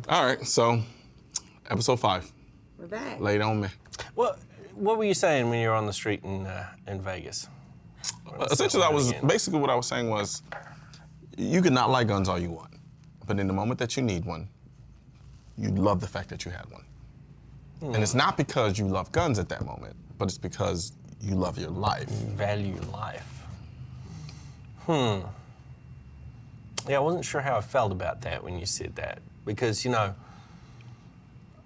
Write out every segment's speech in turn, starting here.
All right, so episode 5. We're back. Lay it on me. What were you saying when you were on the street in Vegas? Essentially, basically what I was saying was, you could not like guns all you want, but in the moment that you need one, you love the fact that you had one. And it's not because you love guns at that moment, but it's because you love your life. Value life. Yeah, I wasn't sure how I felt about that when you said that, because, you know,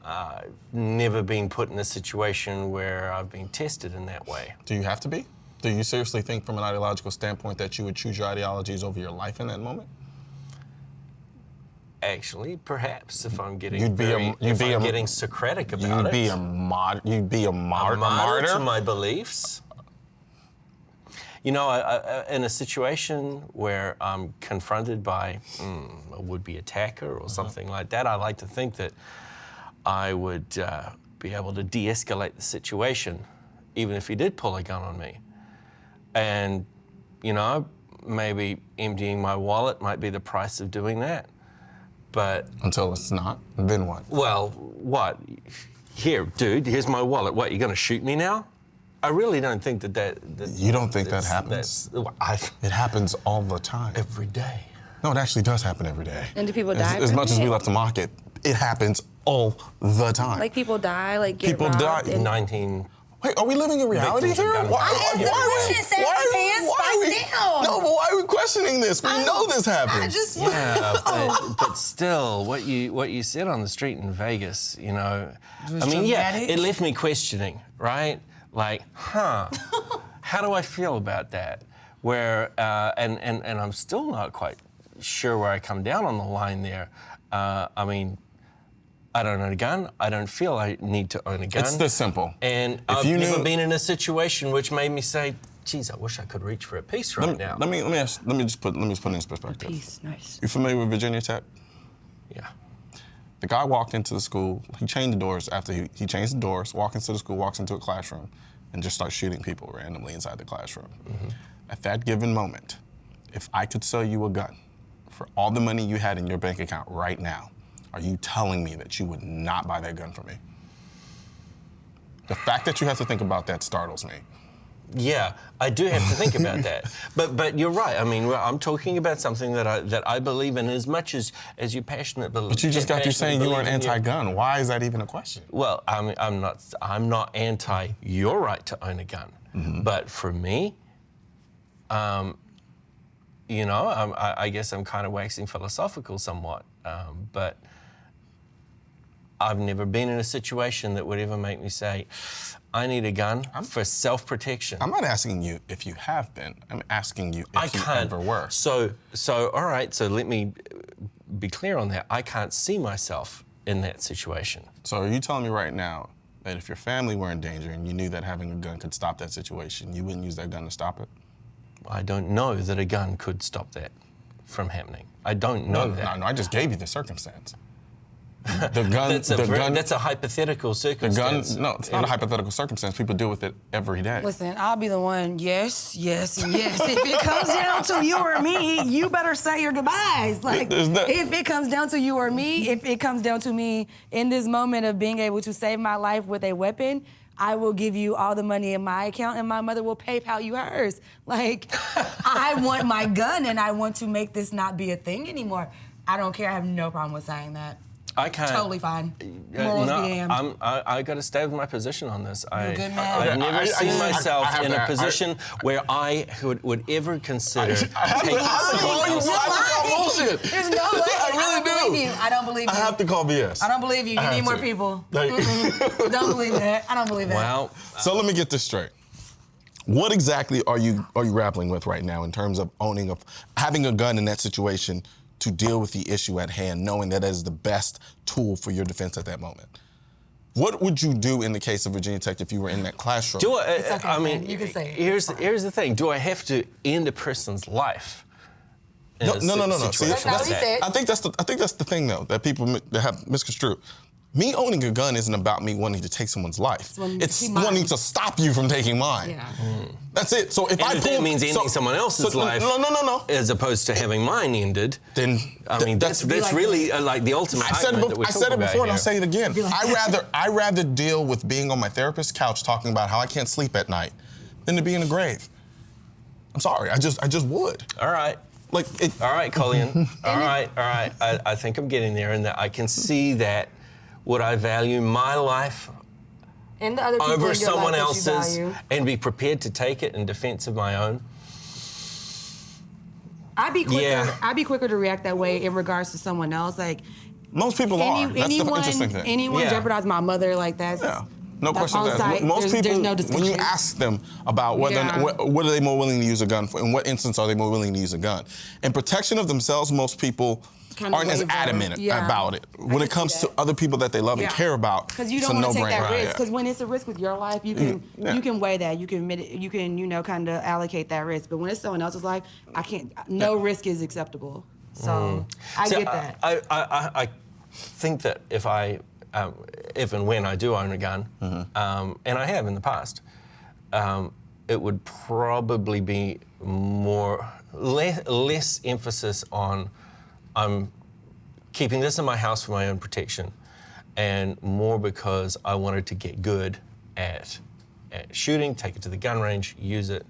I've never been put in a situation where I've been tested in that way. Do you have to be? Do you seriously think from an ideological standpoint that you would choose your ideologies over your life in that moment? Actually, perhaps, if I'm getting getting Socratic about You'd it. You'd be a martyr to my beliefs. You know, in a situation where I'm confronted by a would-be attacker or something like that, I like to think that I would be able to de-escalate the situation, even if he did pull a gun on me. And, you know, maybe emptying my wallet might be the price of doing that. But until it's not, then what? Well, what? Here, dude, here's my wallet. What, you're gonna shoot me now? I really don't think that you don't think that happens? It happens all the time. Every day. No, it actually does happen every day. And do people die? As much as we love to mock it, it happens all the time. Like people die, like get people robbed die. In 19. Wait, are we living in reality here? No, but why are we questioning this? We know this happens. But still, what you said on the street in Vegas, you know, I mean, yeah, it left me questioning, right? Like, how do I feel about that? Where, and I'm still not quite sure where I come down on the line there. I mean, I don't own a gun. I don't feel I need to own a gun. It's this simple. And I've never been in a situation which made me say, geez, I wish I could reach for a piece now. Let me just put it in this perspective. Peace, nice. You familiar with Virginia Tech? Yeah. The guy walked into the school, he changed the doors after he changed the doors, walks into the school, walks into a classroom, and just starts shooting people randomly inside the classroom. At that given moment, if I could sell you a gun for all the money you had in your bank account right now, are you telling me that you would not buy that gun for me? The fact that you have to think about that startles me. Yeah, I do have to think about that. But you're right. I mean, I'm talking about something that I believe in as much as you passionate believe. But you just got through saying you weren't anti-gun. Why is that even a question? Well, I'm not anti your right to own a gun. But for me, you know, I guess I'm kind of waxing philosophical somewhat. But I've never been in a situation that would ever make me say, I need a gun for self-protection. I'm not asking you if you have been. I'm asking you if you ever were. So all right, so let me be clear on that. I can't see myself in that situation. So are you telling me right now that if your family were in danger and you knew that having a gun could stop that situation, you wouldn't use that gun to stop it? I don't know that a gun could stop that from happening. I don't know that. No, I just gave you the circumstance. The gun. That's a hypothetical circumstance. It's not a hypothetical circumstance. People deal with it every day. Listen, I'll be the one. Yes, and yes. If it comes down to you or me, you better say your goodbyes. Like, if it comes down to you or me, if it comes down to me in this moment of being able to save my life with a weapon, I will give you all the money in my account and my mother will PayPal you hers. Like, I want my gun and I want to make this not be a thing anymore. I don't care. I have no problem with saying that. I can't. Totally fine. Morals be damned. I got to stay with my position on this. You're a good man. I've never seen myself in a position where I would ever consider. There's no way. I really do. I don't believe you. I have to call BS. I don't believe you. You need more people. Don't believe that. I don't believe that. Well, so let me get this straight. What exactly are you grappling with right now in terms of having a gun in that situation to deal with the issue at hand, knowing that is the best tool for your defense at that moment? What would you do in the case of Virginia Tech if you were in that classroom? It's okay, I mean, you can say it. Here's the thing. Do I have to end a person's life? No. See, That's not what he said. I think that's the thing though that people that have misconstrued. Me owning a gun isn't about me wanting to take someone's life. It's wanting to stop you from taking mine. Yeah. That's it. So if if that means ending someone else's life, no, as opposed to having mine ended, then I mean that's really like the ultimate. I said it before, and I'll say it again. I rather deal with being on my therapist's couch talking about how I can't sleep at night than to be in a grave. I'm sorry. I just would. All right. All right, Colion. All right. I think I'm getting there, and that I can see that. Would I value my life and the other people over in your someone life that you else's value. and be prepared to take it in defense of my own? I'd be quicker to react that way in regards to someone else. Like most people are. That's the interesting thing. Anyone jeopardize my mother like that? Yeah. No question asked. Most people, no when you ask them about what are they more willing to use a gun for, in what instance are they more willing to use a gun? In protection of themselves, most people aren't as adamant about it. When it comes to other people that they love and care about, because you don't want to take that risk. Because when it's a risk with your life, you can weigh that. You can admit it. You can kind of allocate that risk. But when it's someone else's life, I can't. No risk is acceptable. So I get that. I think that if and when I do own a gun, and I have in the past, it would probably be less emphasis on I'm keeping this in my house for my own protection, and more because I wanted to get good at shooting, take it to the gun range, use it,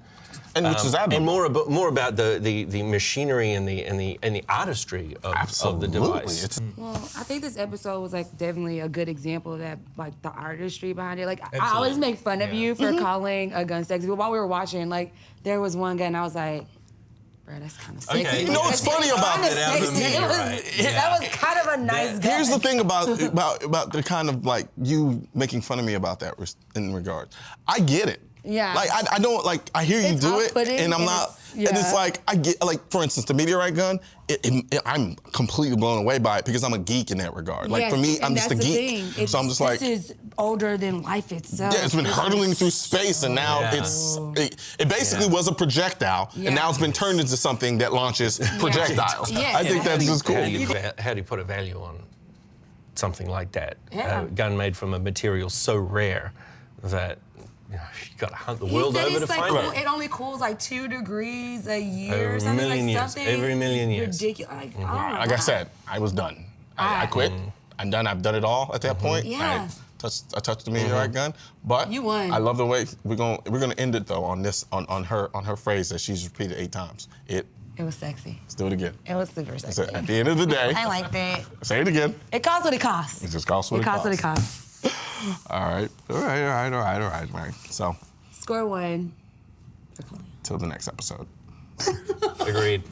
and which is admirable. And more about the machinery and the artistry of the device. Well, I think this episode was like definitely a good example of that, like the artistry behind it. Like I always make fun of you for calling a gun sexy, but while we were watching, like there was one gun I was like, that's kind of sexy. Okay. You know what's funny about that? That was kind of a nice gun. Here's the thing about the kind of like you making fun of me about that in regards. I get it. Yeah. Like I don't like I hear you do it, and I'm not. And it's like I get like for instance the meteorite gun. I'm completely blown away by it because I'm a geek in that regard. Like for me, I'm just a geek. So I'm just like this is older than life itself. Yeah, it's been hurtling through space, and now it basically was a projectile, and now it's been turned into something that launches projectiles. I think that's just cool. How do you put a value on something like that? A gun made from a material so rare that. You got to hunt the world over to find it. It only cools like 2 degrees a year or something Every million years. Ridiculous. Like I said, I was done. I quit. I'm done. I've done it all at that point. Yeah. I touched the meteorite gun, but you won. I love the way we're gonna end it though on this on her phrase that she's repeated 8 times. It was sexy. Let's do it again. It was super sexy. At the end of the day, I liked it. Say it again. It costs what it costs. It just costs what it costs. It costs what it costs. All right. So, score 1 for Colion. Till the next episode. Agreed.